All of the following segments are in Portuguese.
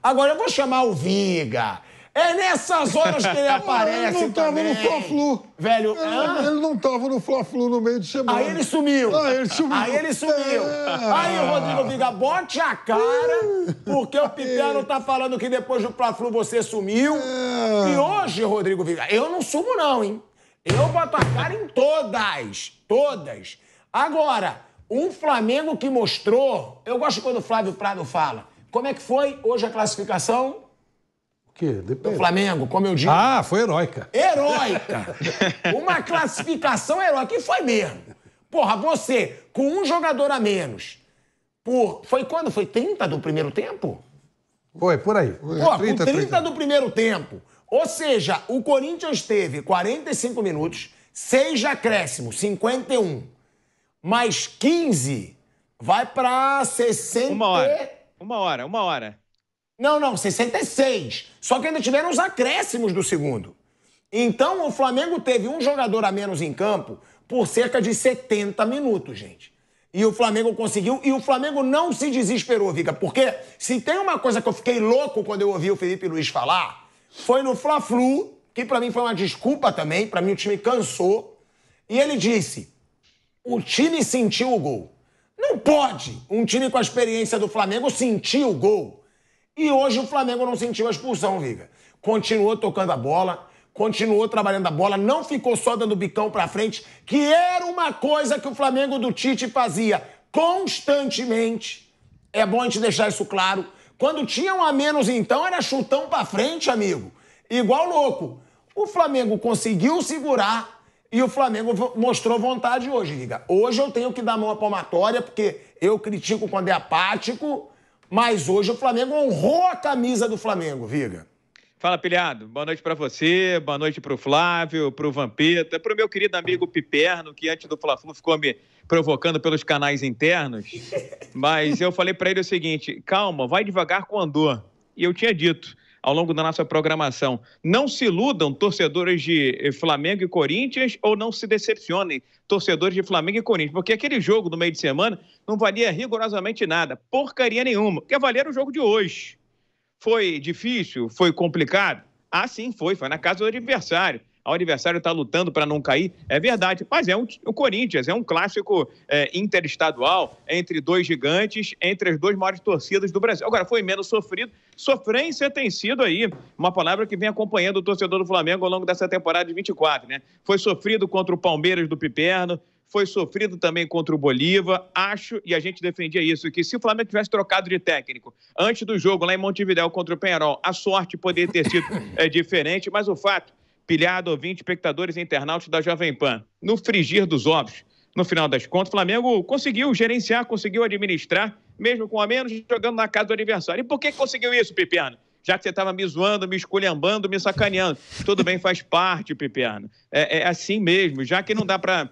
Agora eu vou chamar o Viga. É nessas horas que ele aparece. Ele não tava também. no Fla-Flu. Velho, ele não tava no Fla-Flu no meio de semana. Aí ele sumiu. Aí ele sumiu. Aí o Rodrigo Viga, bote a cara, porque o Pipiano tá falando que depois do Fla-Flu você sumiu. E hoje, Rodrigo Viga, eu não sumo não, hein? Eu boto a cara em todas. Todas. Agora, um Flamengo que mostrou... Eu gosto quando o Flávio Prado fala. Como é que foi hoje a classificação? O quê? Do Flamengo, como eu digo. Ah, foi heróica. Heróica. Uma classificação heróica. E foi mesmo. Porra, você, com um jogador a menos, foi quando? Foi 30 do primeiro tempo? Foi, por aí. Pô, 30 do primeiro tempo. Ou seja, o Corinthians teve 45 minutos, 6 de acréscimo, 51. Mais 15, vai pra 60... Uma hora. Não, 66. Só que ainda tiveram os acréscimos do segundo. Então, o Flamengo teve um jogador a menos em campo por cerca de 70 minutos, gente. E o Flamengo conseguiu, e o Flamengo não se desesperou, Viga, porque se tem uma coisa que eu fiquei louco quando eu ouvi o Felipe Luiz falar, foi no Fla-Flu, que pra mim foi uma desculpa também, pra mim o time cansou, e ele disse, o time sentiu o gol. Não pode um time com a experiência do Flamengo sentir o gol. E hoje o Flamengo não sentiu a expulsão, Viga. Continuou tocando a bola, continuou trabalhando a bola, não ficou só dando bicão pra frente, que era uma coisa que o Flamengo do Tite fazia constantemente. É bom a gente deixar isso claro. Quando tinha um a menos, então, era chutão pra frente, amigo. Igual louco. O Flamengo conseguiu segurar e o Flamengo mostrou vontade hoje, Viga. Hoje eu tenho que dar mão à palmatória, porque eu critico quando é apático, mas hoje o Flamengo honrou a camisa do Flamengo, Viga. Fala, Pilhado. Boa noite pra você, boa noite pro Flávio, pro Vampeta, pro meu querido amigo Piperno, que antes do Fla-Flu ficou me provocando pelos canais internos. Mas eu falei pra ele o seguinte, calma, vai devagar com o andor. E eu tinha dito, ao longo da nossa programação, não se iludam torcedores de Flamengo e Corinthians ou não se decepcionem torcedores de Flamengo e Corinthians, porque aquele jogo do meio de semana não valia rigorosamente nada, porcaria nenhuma, quer valer o jogo de hoje. Foi difícil? Foi complicado? Ah, sim, foi na casa do adversário. O adversário está lutando para não cair, é verdade, mas o Corinthians é um clássico interestadual entre dois gigantes, entre as duas maiores torcidas do Brasil. Agora, foi menos sofrido. Sofrência tem sido aí uma palavra que vem acompanhando o torcedor do Flamengo ao longo dessa temporada de 24, né? Foi sofrido contra o Palmeiras do Piperno, foi sofrido também contra o Bolívar. Acho, e a gente defendia isso, que se o Flamengo tivesse trocado de técnico antes do jogo lá em Montevidéu contra o Peñarol, a sorte poderia ter sido diferente, mas o fato, Pilhado, ouvinte, espectadores e internautas da Jovem Pan, no frigir dos ovos, no final das contas, o Flamengo conseguiu gerenciar, conseguiu administrar, mesmo com a menos, jogando na casa do adversário. E por que conseguiu isso, Piperno? Já que você estava me zoando, me esculhambando, me sacaneando. Tudo bem, faz parte, Piperno. É assim mesmo. Já que não dá para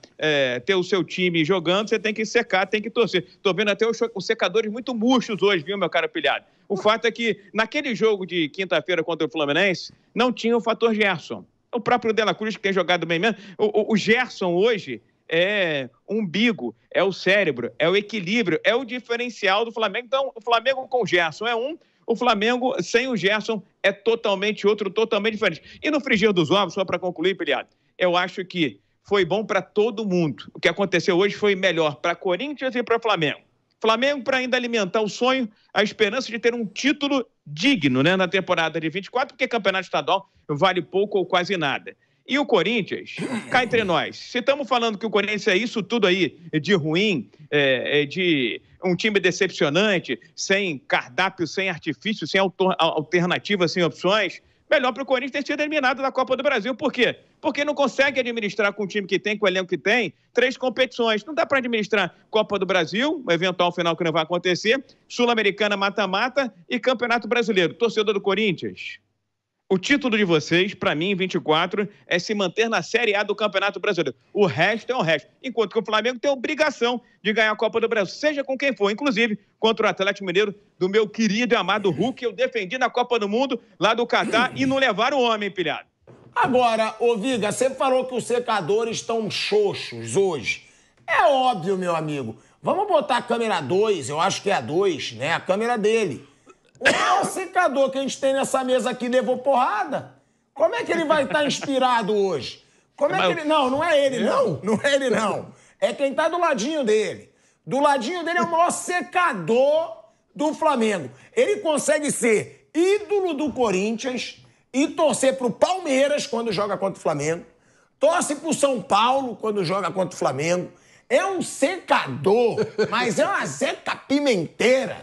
ter o seu time jogando, você tem que secar, tem que torcer. Estou vendo até os secadores muito murchos hoje, viu, meu caro Pilhado? O fato é que, naquele jogo de quinta-feira contra o Fluminense, não tinha o fator Gerson. O próprio De La Cruz, que tem jogado bem mesmo. O Gerson hoje é o umbigo, é o cérebro, é o equilíbrio, é o diferencial do Flamengo. Então, o Flamengo com o Gerson é um, o Flamengo sem o Gerson é totalmente outro, totalmente diferente. E no frigir dos ovos, só para concluir, Pilhado, eu acho que foi bom para todo mundo. O que aconteceu hoje foi melhor para Corinthians e para Flamengo. Flamengo para ainda alimentar o sonho, a esperança de ter um título digno, né, na temporada de 24, porque campeonato estadual vale pouco ou quase nada. E o Corinthians, cá entre nós, se estamos falando que o Corinthians é isso tudo aí de ruim, de um time decepcionante, sem cardápio, sem artifício, sem alternativa, sem opções, melhor para o Corinthians ter sido eliminado da Copa do Brasil. Por quê? Porque não consegue administrar com o time que tem, com o elenco que tem, 3 competições. Não dá para administrar Copa do Brasil, um eventual final que não vai acontecer, Sul-Americana mata-mata e Campeonato Brasileiro. Torcedor do Corinthians, o título de vocês, para mim, em 24, é se manter na Série A do Campeonato Brasileiro. O resto é o resto. Enquanto que o Flamengo tem a obrigação de ganhar a Copa do Brasil, seja com quem for, inclusive contra o Atlético Mineiro, do meu querido e amado Hulk, eu defendi na Copa do Mundo, lá do Catar, e não levaram o homem, Pilhado. Agora, ô Viga, você falou que os secadores estão xoxos hoje. É óbvio, meu amigo. Vamos botar a câmera 2, eu acho que é a 2, né? A câmera dele. O maior secador que a gente tem nessa mesa aqui levou porrada. Como é que ele vai estar inspirado hoje? Como é que ele... Não, não é ele, não. Não é ele, não. É quem tá do ladinho dele. Do ladinho dele é o maior secador do Flamengo. Ele consegue ser ídolo do Corinthians e torcer pro Palmeiras quando joga contra o Flamengo. Torce pro São Paulo quando joga contra o Flamengo. É um secador, mas é uma seca pimenteira.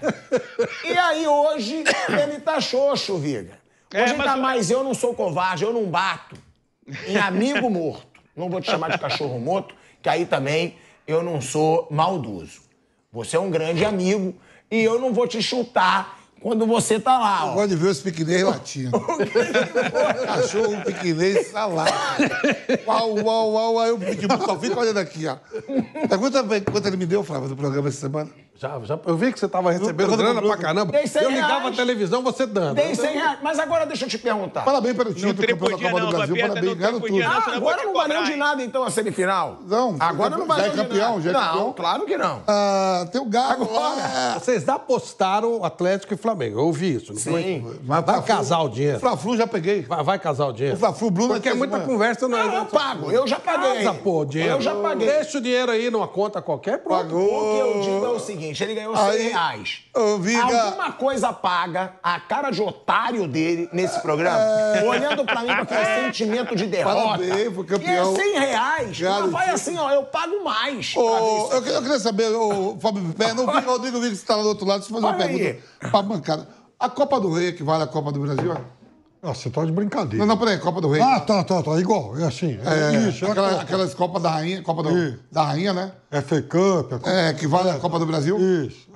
E aí hoje ele tá xoxo, Viga. Hoje ainda mais eu não sou covarde, eu não bato em amigo morto. Não vou te chamar de cachorro morto, que aí também eu não sou maldoso. Você é um grande amigo e eu não vou te chutar quando você tá lá, ó. Eu gosto de ver os piquinês latindo. Cachorro, piquinês, salada. Uau, uau, uau. Aí o pitbull só fica olhando aqui, ó. Pergunta quanto ele me deu, Flávio, do programa essa semana. Já, eu vi que você estava recebendo grana pra caramba. Eu ligava a televisão, você dando. Dei R$100. Mas agora deixa eu te perguntar. Parabéns pelo título do campeão da Copa do Brasil. Parabéns, ganhando tudo. Agora não valeu de nada, então, a semifinal? Não. Agora não valeu de nada. Já é campeão. Não, claro que não. Tem o Galo. Agora. Vocês apostaram Atlético e Flamengo. Eu ouvi isso. Não foi? Sim. Vai casar o dinheiro. Fla-Flu já peguei. Vai casar o dinheiro. O Fla-Flu, Bruno... Porque é muita conversa, não é? Não, eu pago. Eu já paguei. Casa, pô, dinheiro. Eu já paguei. Deixa o dinheiro aí numa conta qualquer, pronto. Pagou. O que eu digo é o seguinte, ele ganhou R$100. Viga. Alguma coisa paga a cara de otário dele nesse programa, olhando pra mim com aquele sentimento de derrota. Parabéns, foi campeão. E é R$100. Não vai assim, ó, eu pago mais. Eu queria saber, Fábio Pé, não vi o Rodrigo Viga que está lá do outro lado, deixa eu fazer uma pergunta pra bancada. A Copa do Rei equivale à Copa do Brasil? Nossa, você tá de brincadeira. Não, peraí, Copa do Rei. Tá. Igual, é assim. Isso, aquelas Copas da Rainha, da Rainha, né? FA Cup. Equivale à Copa do Brasil? Isso.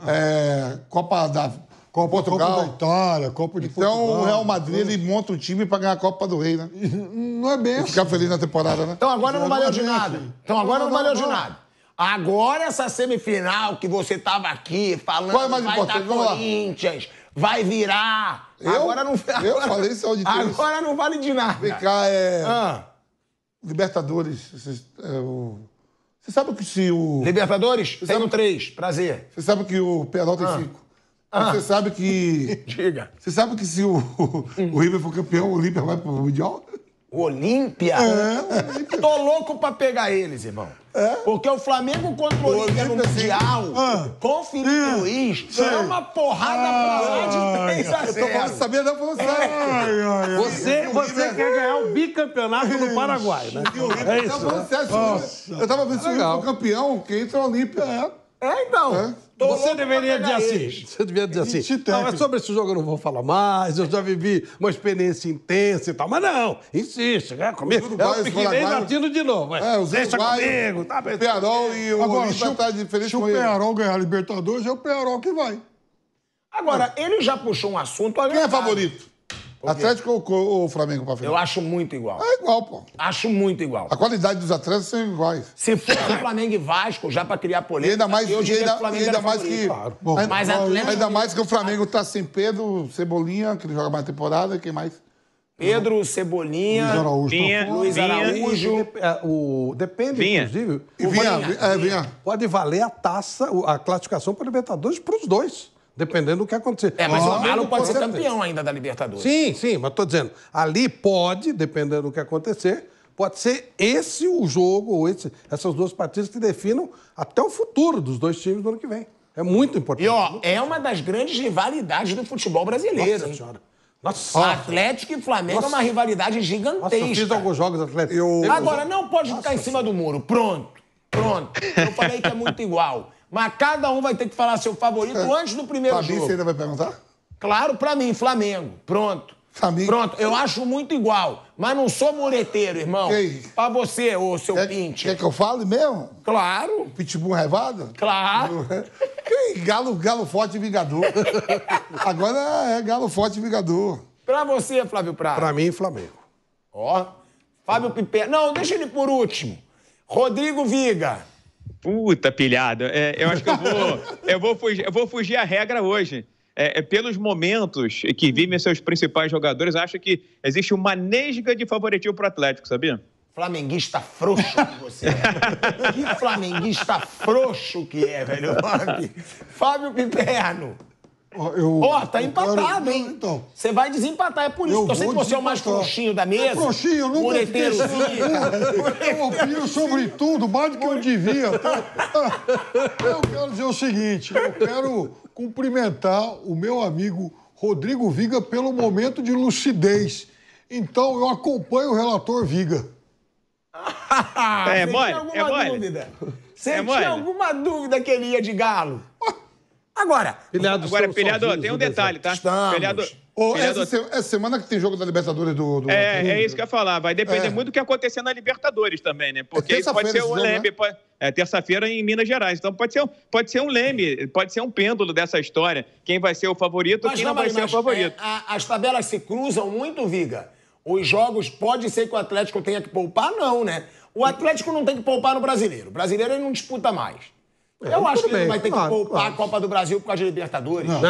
Copa da Portugal. Copa da Itália, Copa de Portugal. Então o Real Madrid, ele monta o time pra ganhar a Copa do Rei, né? Não é bem E ficar feliz na temporada, né? Então agora não valeu de nada. Agora essa semifinal que você tava aqui falando, qual é mais vai importante? dar Corinthians, vai virar. Agora não Eu falei isso onde tem. Agora não vale de nada. Vem cá, Libertadores. Você sabe que se o... Libertadores? Tenho 3. Prazer. Você sabe que o Penal tem 5. Você sabe que... Diga. Você sabe que se o River for campeão, o Olímpia vai pro Mundial? Olímpia? Tô louco pra pegar eles, irmão. Porque o Flamengo contra o Olímpia no Mundial, com o Felipe Luiz, foi uma porrada pra lá de 3-0. Eu tô falando, sabia não, falando sério. Você quer ganhar o bicampeonato no Paraguai, né? É isso. Eu tava vendo se o River for campeão, quem entra o Olímpia. Então. Você deveria dizer assim. Você deveria dizer assim. Não, mas sobre esse jogo eu não vou falar mais. Eu já vivi uma experiência intensa e tal. Mas não, insiste, né? Comigo. É o Piquinês latino de novo. Deixa comigo. Tá, o Pearol e o Olímpia tá diferente. Se o Pearol ganhar a Libertadores, é o Pearol que vai. Agora, ele já puxou um assunto... Quem é favorito? Atlético ou Flamengo pra final? Eu acho muito igual. É igual, pô. Acho muito igual. A qualidade dos atletas são iguais. Se fosse Flamengo e Vasco, já pra criar polêmica, E ainda mais, eu diria que o Flamengo era mais favorito. que... Claro. Bom, mas ainda mais que o Flamengo tá sem Pedro, Cebolinha, que ele joga mais temporada, quem mais? Pedro, Cebolinha, Luiz Araújo. Depende, Vinha. inclusive. E Vinha. Pode valer a taça, a classificação para Libertadores para os dois. Dependendo do que acontecer. Mas o Flamengo Galo pode ser certeza. campeão ainda da Libertadores. Sim, mas tô dizendo, ali pode, dependendo do que acontecer, pode ser esse o jogo, ou essas duas partidas que definam até o futuro dos dois times do ano que vem. É muito importante. E, ó, é uma das grandes rivalidades do futebol brasileiro, Nossa hein? senhora. Nossa. Atlético e Flamengo é uma rivalidade Nossa, gigantesca. eu fiz alguns jogos atléticos. Agora, não pode ficar em cima do muro. Pronto. Eu falei que é muito igual. Mas cada um vai ter que falar seu favorito antes do primeiro Fabi, jogo. você ainda vai perguntar? Claro, pra mim, Flamengo. Pronto. Flamengo. Pronto, eu acho muito igual. Mas não sou mureteiro, irmão. Quem? Pra você, ô seu Pinte. Quer que eu fale mesmo? Claro, Pitbull revado? claro. Quem? Galo forte e vingador. Agora é Galo forte e vingador. Pra você, Flávio Prado. Pra mim, Flamengo. Ó, Fábio Piper. Não, deixa ele por último. Rodrigo Viga. Puta pilhado. Eu acho que eu vou fugir à regra hoje. Pelos momentos que vivem seus principais jogadores, acho que existe uma nesga de favoritismo pro Atlético, sabia? Flamenguista frouxo que você é. Que flamenguista frouxo que é, velho. Fábio Piperno. Tá empatado, hein? Então. Você vai desempatar, é por isso. Eu sei que você é o mais frouxinho da mesa. Frouxinho, eu nunca eu opino sobre tudo, mais do que eu devia. Eu quero dizer o seguinte, eu quero cumprimentar o meu amigo Rodrigo Viga pelo momento de lucidez. Então, eu acompanho o relator Viga. É mole? Você tinha alguma dúvida que ele ia de Galo? Agora, Pilhado, tem um detalhe, tá? Pilhado, essa semana que tem jogo da Libertadores do... É isso que eu ia falar. Vai depender muito do que acontecer na Libertadores também, né? Porque isso pode ser um leme. Né? É terça-feira em Minas Gerais. Então pode ser um leme, pode ser um pêndulo dessa história. Quem vai ser o favorito e quem não vai ser o favorito. As tabelas se cruzam muito, Viga. Os jogos, pode ser que o Atlético tenha que poupar, não, né? O Atlético não tem que poupar no Brasileiro. O Brasileiro ele não disputa mais. Eu acho que ele não vai ter que poupar a Copa do Brasil por causa de Libertadores. Não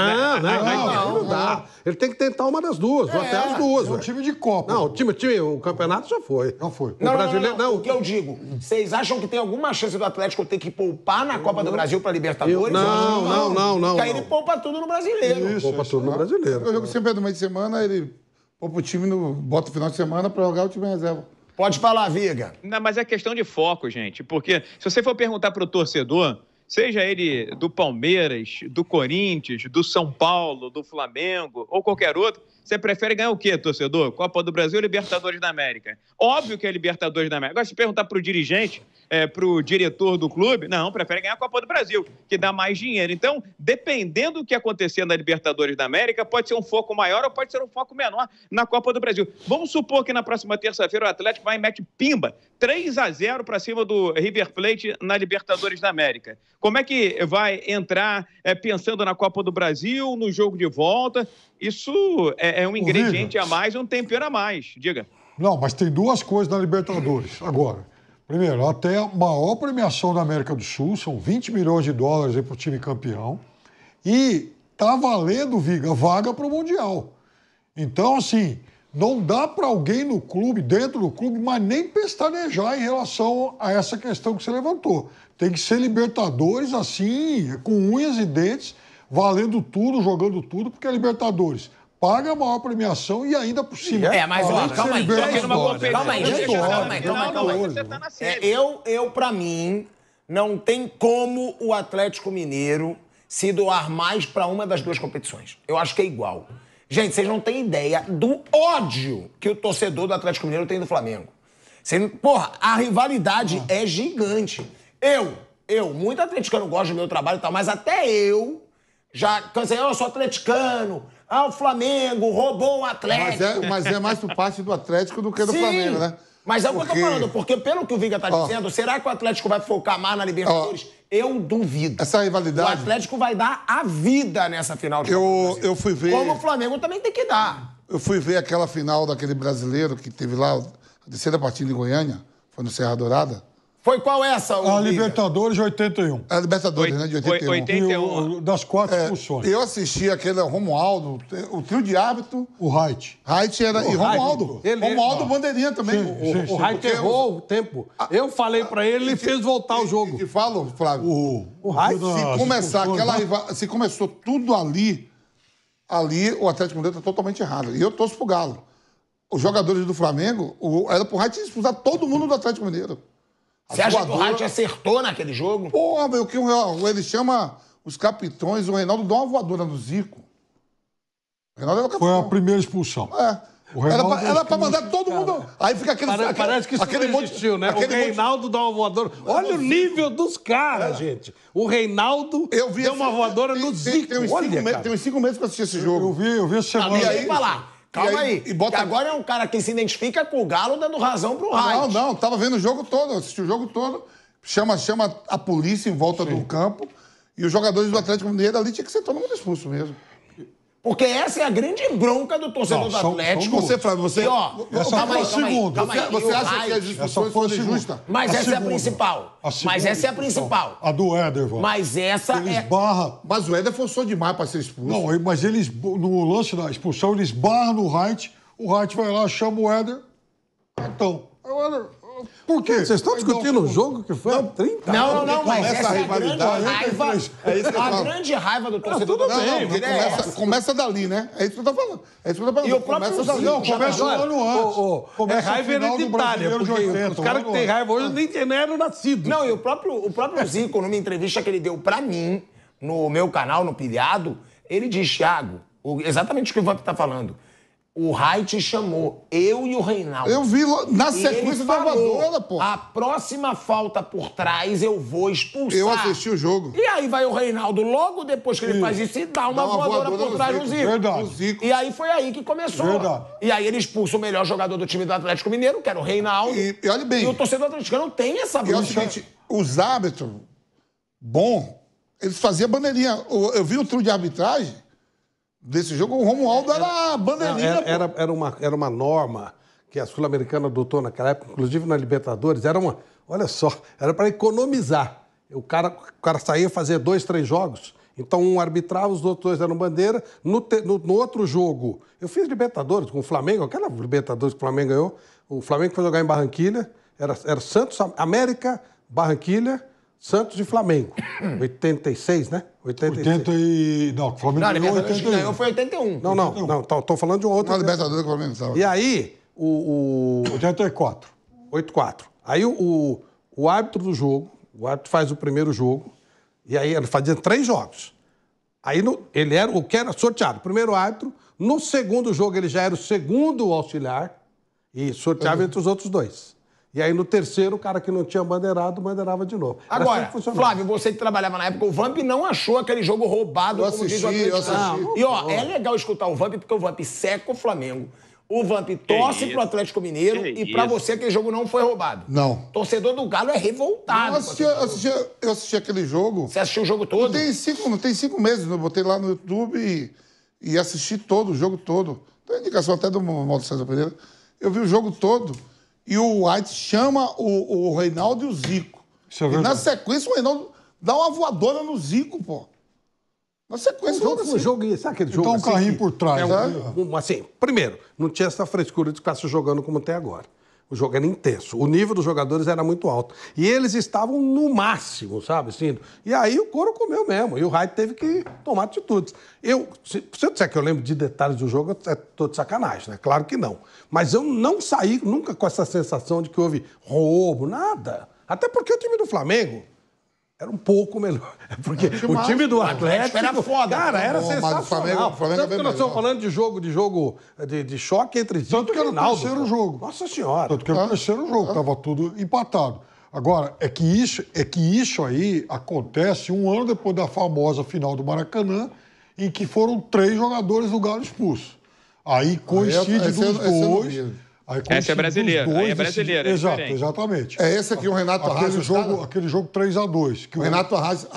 dá. Ele tem que tentar uma das duas, ou até as duas. É um time de Copa. Não, o campeonato já foi. Não foi. O brasileiro, não. O que eu digo, vocês acham que tem alguma chance do Atlético ter que poupar na Copa do Brasil para Libertadores? Não. Porque aí ele poupa tudo no Brasileiro. Poupa tudo no Brasileiro. O jogo sempre é no meio de semana, ele poupa o time, bota o final de semana para jogar o time em reserva. Pode falar, Viga. Não, mas é questão de foco, gente. Porque se você for perguntar para o torcedor, seja ele do Palmeiras, do Corinthians, do São Paulo, do Flamengo ou qualquer outro, você prefere ganhar o quê, torcedor? Copa do Brasil ou Libertadores da América? Óbvio que é Libertadores da América. Agora, se perguntar para o dirigente, para o diretor do clube, não, prefere ganhar a Copa do Brasil, que dá mais dinheiro. Então, dependendo do que acontecer na Libertadores da América, pode ser um foco maior ou pode ser um foco menor na Copa do Brasil. Vamos supor que na próxima terça-feira o Atlético vai e mete pimba, 3-0 para cima do River Plate na Libertadores da América. Como é que vai entrar pensando na Copa do Brasil, no jogo de volta? Isso é um ingrediente a mais, um tempero a mais. Diga. Não, mas tem duas coisas na Libertadores. Agora, primeiro, até a maior premiação da América do Sul, são 20 milhões de dólares para o time campeão. E tá valendo, Viga, vaga para o Mundial. Então, assim, não dá para alguém no clube, dentro do clube, mas nem pestanejar em relação a essa questão que você levantou. Tem que ser Libertadores, assim, com unhas e dentes, valendo tudo, jogando tudo, porque a Libertadores paga a maior premiação e ainda por cima. Mas calma aí. Eu, pra mim, não tem como o Atlético Mineiro se doar mais pra uma das duas competições. Eu acho que é igual. Gente, vocês não têm ideia do ódio que o torcedor do Atlético Mineiro tem do Flamengo. Porra, a rivalidade é gigante. Muito atleticano gosta do meu trabalho e tal, mas até eu já cansei, eu sou atleticano, o Flamengo roubou o Atlético. Mas é mais por parte do Atlético do que do Flamengo, né? Mas é o que eu tô falando, porque pelo que o Viga tá dizendo, será que o Atlético vai focar mais na Libertadores? Eu duvido. Essa rivalidade... O Atlético vai dar a vida nessa final de eu fui ver... Como o Flamengo também tem que dar. Eu fui ver aquela final daquele brasileiro que teve lá, a terceira partida em Goiânia, foi no Serra Dourada. Foi qual essa? A Libertadores de 81. A Libertadores, né? De 81. 81. Das 4 expulsões. Eu assisti aquele Romualdo, o trio de árbitro. O Reit. Reit era... E Romualdo. Romualdo Bandeirinha também. O Reit errou o tempo. Eu falei pra ele, ele fez voltar o jogo. E falo, Flávio. O Reit... Se começou tudo ali o Atlético Mineiro tá totalmente errado. E eu torço pro Galo. Os jogadores do Flamengo, era pro Reit expulsar todo mundo do Atlético Mineiro. Você acha que o Reit acertou naquele jogo? Porra, meu, que ele chama os capitões, o Reinaldo dá uma voadora no Zico. O Reinaldo era o capitão. Foi a primeira expulsão. Era pra mandar todo mundo... Aí fica aquele... Parece que isso não existiu, né? O Reinaldo dá uma voadora... Olha o nível dos caras, gente. O Reinaldo deu uma voadora no Zico. Tem uns 5 meses que eu assisti esse jogo. Eu vi essa semana. E aí, falar. Calma aí. Que agora é um cara que se identifica com o Galo dando razão pro Reit. Não. Tava vendo o jogo todo. Assisti o jogo todo. Chama a polícia em volta do campo. E os jogadores do Atlético Mineiro ali tinha que ser todo mundo expulso mesmo. Porque essa é a grande bronca do torcedor do Atlético. Flávio, você... Calma aí. Você acha que as expulsões foram injustas? Mas essa é a principal. A do Éder, Mas essa é... Mas o Éder forçou demais para ser expulso. Não, mas eles, no lance da expulsão, eles barram no Reit. O Reit vai lá, chama o Éder. Então, o Éder... Por quê? Vocês estão discutindo um jogo que foi há 30 anos. Não, mas essa a rivalidade. A grande raiva do torcedor. Começa dali, né? É isso que eu tô falando. E o próprio começa dali. Não, começa um ano antes. É raiva hereditária, porque os caras que têm raiva hoje nem eram nascidos. Não, e o próprio Zico, numa entrevista que ele deu pra mim, no meu canal, no Pilhado, ele diz, Thiago, exatamente o que o Vamp tá falando. O Rai te chamou, eu e o Reinaldo. Eu vi na sequência da voadora, pô. A próxima falta por trás eu vou expulsar. Eu assisti o jogo. E aí vai o Reinaldo, logo depois que ele faz isso, e dá uma voadora por trás no Zico. Verdade. E aí foi aí que começou. Verdade. E aí ele expulsa o melhor jogador do time do Atlético Mineiro, que era o Reinaldo. E olha bem. E o torcedor atleticano tem essa E é o seguinte, os árbitros, eles faziam bandeirinha. Eu vi o trio de arbitragem desse jogo, o Romualdo era bandeirinha. Era uma norma que a Sul-Americana adotou naquela época, inclusive na Libertadores, olha só, era para economizar. O cara saía fazer 2, 3 jogos, então um arbitrava, os outros 2 eram bandeira. No outro jogo, eu fiz Libertadores com o Flamengo, aquela Libertadores que o Flamengo ganhou, o Flamengo foi jogar em Barranquilha, era Santos, América, Barranquilha, Santos e Flamengo. 86, né? 86. Não, o Flamengo ganhou 81. Foi 81. Não, tô falando de um outro. Na Libertadores, o Flamengo estava. E aí, 84. 8-4. Aí o árbitro do jogo, o árbitro faz o primeiro jogo, e aí ele fazia 3 jogos. Aí ele era o que era sorteado, primeiro árbitro. No segundo jogo ele já era o segundo auxiliar e sorteava entre os outros 2. E aí, no terceiro, o cara que não tinha bandeirava de novo. Agora, Flávio, você que trabalhava na época, o Vamp não achou aquele jogo roubado, como diz o Atlético. E, ó, é legal escutar o Vamp, porque o Vamp seca o Flamengo. O Vamp torce pro Atlético Mineiro e pra você aquele jogo não foi roubado. Não. Torcedor do Galo é revoltado. Eu assisti aquele jogo. Você assistiu o jogo todo? Não tem 5 meses. Eu botei lá no YouTube e assisti todo, o jogo todo. Tem indicação até do Mauro César Pereira. Eu vi o jogo todo. E o White chama o Reinaldo e o Zico. Isso é e na sequência o Reinaldo dá uma voadora no Zico, pô. Na sequência um jogo, sabe aquele jogo? Então assim, um carrinho por trás. Assim, primeiro, não tinha essa frescura de ficar se jogando como tem agora. O jogo era intenso. O nível dos jogadores era muito alto. E eles estavam no máximo, sabe? Assim, e aí o couro comeu mesmo. E o Rai teve que tomar atitudes. Se eu disser que eu lembro de detalhes do jogo, é tô de sacanagem, né? Claro que não. Mas eu não saí nunca com essa sensação de que houve roubo, nada. Até porque o time do Flamengo era um pouco melhor. Porque o time do Atlético era foda. Cara, era sensacional. O Flamengo Tanto que nós estamos falando de choque entre Zico Tanto que era o terceiro jogo. Nossa Senhora. Tanto que era o terceiro jogo, estava tudo empatado. Agora, é que isso aí acontece um ano depois da famosa final do Maracanã, em que foram 3 jogadores do Galo expulsos. Aí coincide dos dois. Essa é brasileira. Aí é brasileira. Exatamente. É esse aqui, o Renato Arraes. Aquele jogo 3-2. O Renato Arraes.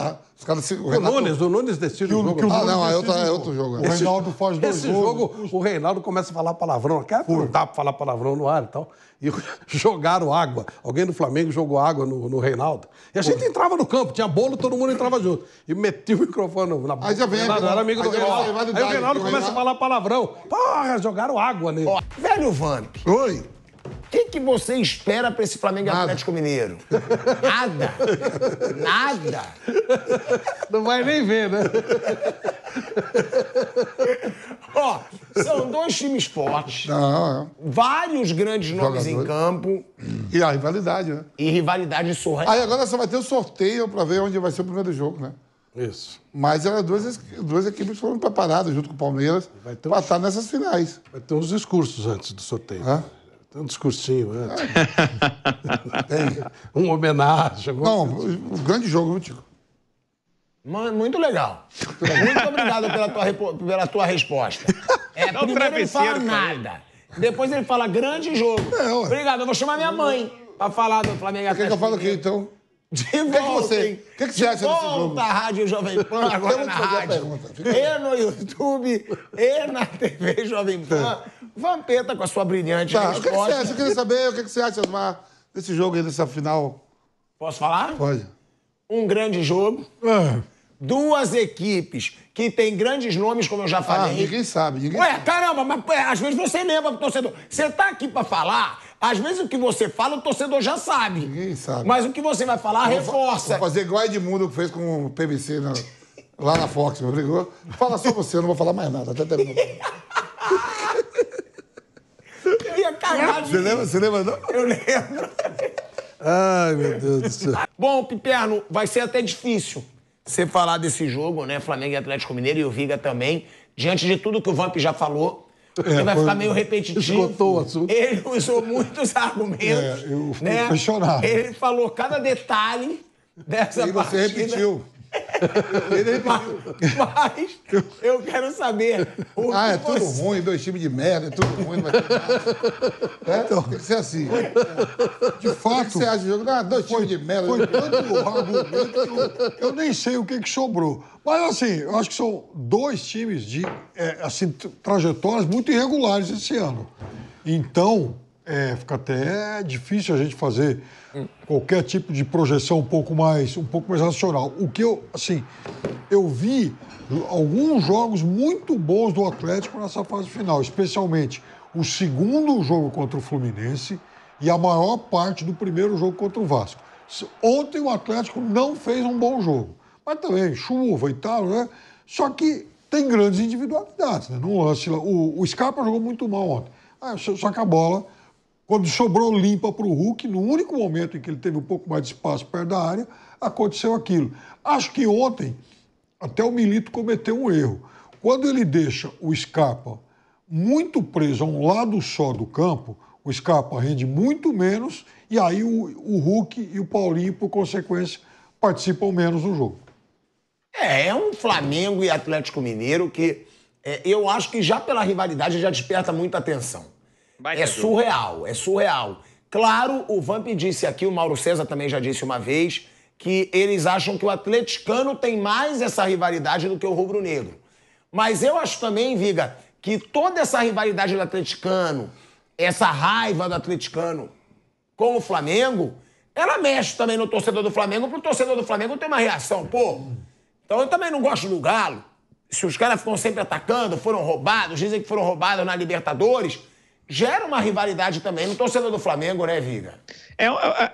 O Nunes decide o jogo. É outro jogo. O Reinaldo faz 2 Esse jogo, o Reinaldo começa a falar palavrão. Cara, não dá pra falar palavrão no ar e tal. E jogaram água. Alguém do Flamengo jogou água no Reinaldo. E a gente entrava no campo, tinha bolo, todo mundo entrava junto. E metia o microfone na boca. Aí já vem. Era amigo do Reinaldo. Aí o Reinaldo começa a falar palavrão. Porra, jogaram água nele. Ó, velho Vamp. Oi. O que você espera pra esse Flamengo e Atlético Mineiro? Nada. Não vai nem ver, né? Ó, são 2 times fortes. Vários grandes nomes em campo. E a rivalidade, né? E rivalidade surra. Aí agora só vai ter o sorteio pra ver onde vai ser o primeiro jogo, né? Isso. Mas eram duas equipes foram preparadas junto com o Palmeiras pra estar nessas finais. Vai ter uns discursos antes do sorteio. Tem um discursinho antes. Uma homenagem. Não, um grande jogo, viu, Tico? Muito legal. Muito obrigado pela tua resposta. Primeiro ele fala nada. Depois ele fala grande jogo. Obrigado, eu vou chamar minha mãe pra falar do Flamengo. O que eu falo aqui, então? De volta, O que você acha desse jogo? Volta a Rádio Jovem Pan, agora na rádio. E no YouTube, e na TV Jovem Pan. Vampeta com a sua brilhante resposta. O que você acha? Eu queria saber o que você acha, Osmar, desse jogo aí, dessa final. Posso falar? Pode. Um grande jogo. 2 equipes que têm grandes nomes, como eu já falei. Ninguém sabe. Caramba, mas às vezes você lembra pro torcedor. Você tá aqui pra falar, Às vezes o que você fala, o torcedor já sabe. Ninguém sabe. Mas o que você vai falar, reforça. Vou fazer igual a Edmundo que fez com o PVC lá na Fox, meu brigou. Fala só você, eu não vou falar mais nada. Até terminar. Eu ia cagar de... Você lembra, não? Eu lembro. Ai, meu Deus do céu. Bom, Piperno, vai ser até difícil você falar desse jogo, né? Flamengo e Atlético Mineiro e o Viga também. Diante de tudo que o Vamp já falou, ele vai ficar meio repetitivo. Esgotou o assunto. Ele usou muitos argumentos. Eu fiquei né? impressionado. Ele falou cada detalhe dessa partida. E você repetiu. Ele repetiu. Mas eu quero saber... É tudo ruim, 2 times de merda, é tudo ruim, não vai ter nada. Então, tem que ser assim. De fato... O que você acha do jogo? 2 times de merda. Foi tanto argumento que eu nem sei o que sobrou. Mas, assim, eu acho que são 2 times de assim, trajetórias muito irregulares esse ano. Então, fica até difícil a gente fazer qualquer tipo de projeção um pouco mais racional. O que eu vi alguns jogos muito bons do Atlético nessa fase final, especialmente o segundo jogo contra o Fluminense e a maior parte do primeiro jogo contra o Vasco. Ontem o Atlético não fez um bom jogo, mas também chuva e tal, né? Só que tem grandes individualidades, né? No lance, o Scarpa jogou muito mal ontem. Só que a bola, quando sobrou limpa para o Hulk, no único momento em que ele teve um pouco mais de espaço perto da área, aconteceu aquilo. Acho que ontem até o Milito cometeu um erro. Quando ele deixa o Scarpa muito preso a um lado só do campo, o Scarpa rende muito menos e aí o Hulk e o Paulinho, por consequência, participam menos do jogo. É um Flamengo e Atlético Mineiro que eu acho que já pela rivalidade já desperta muita atenção. É surreal. Claro, o Vamp disse aqui, o Mauro César também já disse uma vez, que eles acham que o atleticano tem mais essa rivalidade do que o rubro-negro. Mas eu acho também, Viga, que toda essa rivalidade do atleticano, essa raiva do atleticano com o Flamengo, ela mexe também no torcedor do Flamengo, pro torcedor do Flamengo ter uma reação. Pô, então eu também não gosto do Galo. Se os caras ficam sempre atacando, foram roubados, dizem que foram roubados na Libertadores, gera uma rivalidade também no torcedor do Flamengo, né, Viga?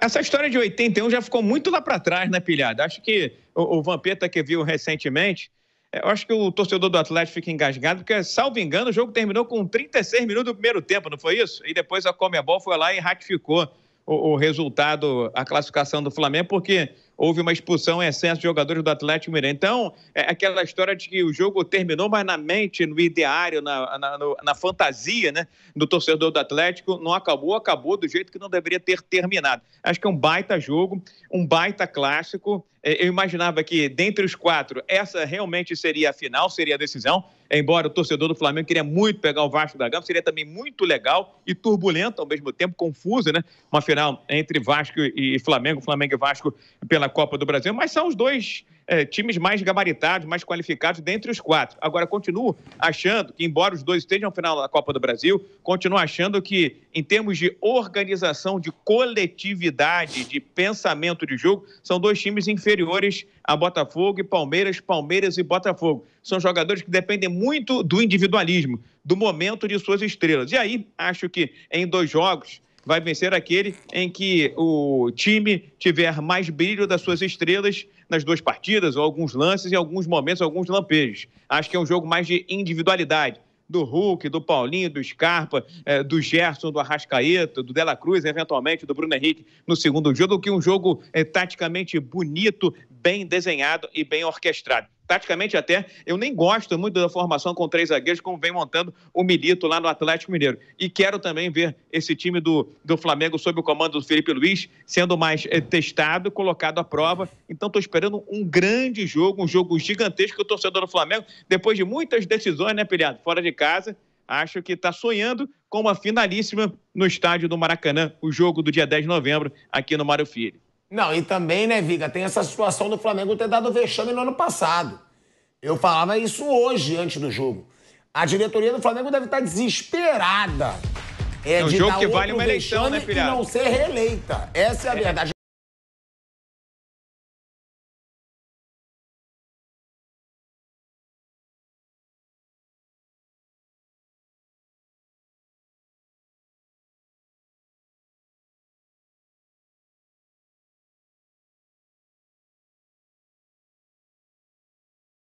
Essa história de 81 já ficou muito lá para trás, né, Pilhado? Acho que o Vampeta que viu recentemente, eu acho que o torcedor do Atlético fica engasgado, porque, salvo engano, o jogo terminou com 36 minutos do primeiro tempo, não foi isso? E depois a Conmebol foi lá e ratificou o resultado, a classificação do Flamengo, porque houve uma expulsão em excesso de jogadores do Atlético Mineiro. Então, é aquela história de que o jogo terminou, mas na mente, no ideário, na fantasia, né, do torcedor do Atlético, não acabou do jeito que não deveria ter terminado. Acho que é um baita jogo, um baita clássico. Eu imaginava que, dentre os 4, essa realmente seria a final, seria a decisão, embora o torcedor do Flamengo queria muito pegar o Vasco da Gama, seria também muito legal e turbulento, ao mesmo tempo, confusa, né? Uma final entre Vasco e Flamengo e Vasco pela Copa do Brasil, mas são os 2 times mais gabaritados, mais qualificados dentre os 4. Agora, continuo achando que, embora os 2 estejam na final da Copa do Brasil, continuo achando que, em termos de organização, de coletividade, de pensamento de jogo, são 2 times inferiores a Botafogo e Palmeiras e Botafogo. São jogadores que dependem muito do individualismo, do momento de suas estrelas. E aí, acho que em 2 jogos vai vencer aquele em que o time tiver mais brilho das suas estrelas nas 2 partidas, ou alguns lances, em alguns momentos, alguns lampejos. Acho que é um jogo mais de individualidade. Do Hulk, do Paulinho, do Scarpa, do Gerson, do Arrascaeta, do Dela Cruz, eventualmente, do Bruno Henrique no segundo jogo, do que um jogo taticamente bonito, bem desenhado e bem orquestrado. Taticamente até, eu nem gosto muito da formação com 3 zagueiros, como vem montando o Milito lá no Atlético Mineiro. E quero também ver esse time do Flamengo sob o comando do Felipe Luiz sendo mais testado, colocado à prova. Então estou esperando um grande jogo, um jogo gigantesco que o torcedor do Flamengo, depois de muitas decisões, né, Pilhado, fora de casa, acho que está sonhando com uma finalíssima no estádio do Maracanã, o jogo do dia 10 de novembro, aqui no Mário Filho. Não, e também, né, Viga, tem essa situação do Flamengo ter dado vexame no ano passado. Eu falava isso hoje, antes do jogo. A diretoria do Flamengo deve estar desesperada. É um jogo que vale uma eleição, né, Pilhado? E não ser reeleita. Essa é a verdade.